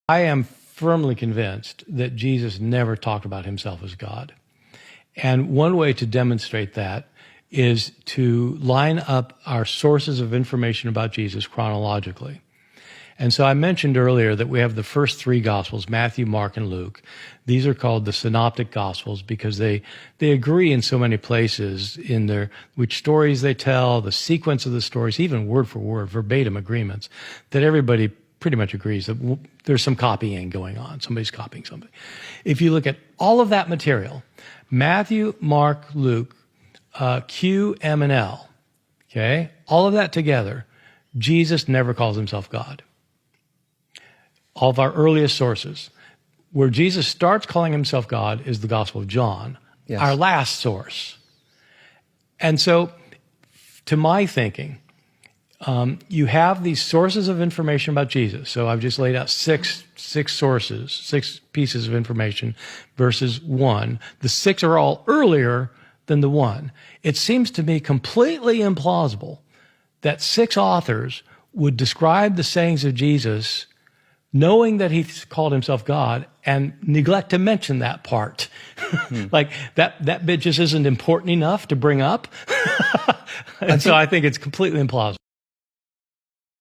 I am firmly convinced that Jesus never talked about himself as God. And one way to demonstrate that is to line up our sources of information about Jesus chronologically. And so I mentioned earlier that we have the first three Gospels, Matthew, Mark, and Luke. These are called the Synoptic Gospels because they agree in so many places in which stories they tell, the sequence of the stories, even word for word, verbatim agreements, that everybody pretty much agrees that there's some copying going on. Somebody's copying somebody. If you look at all of that material, Matthew, Mark, Luke, Q, M, and L, okay, all of that together, Jesus never calls himself God. All of our earliest sources. Where Jesus starts calling himself God is the Gospel of John, yes, our last source. And so, to my thinking, you have these sources of information about Jesus. So I've just laid out six sources, 6 pieces of information versus 1. The 6 are all earlier than the 1. It seems to me completely implausible that 6 authors would describe the sayings of Jesus knowing that he called himself God and neglect to mention that part. Like that bit just isn't important enough to bring up. And so I think it's completely implausible.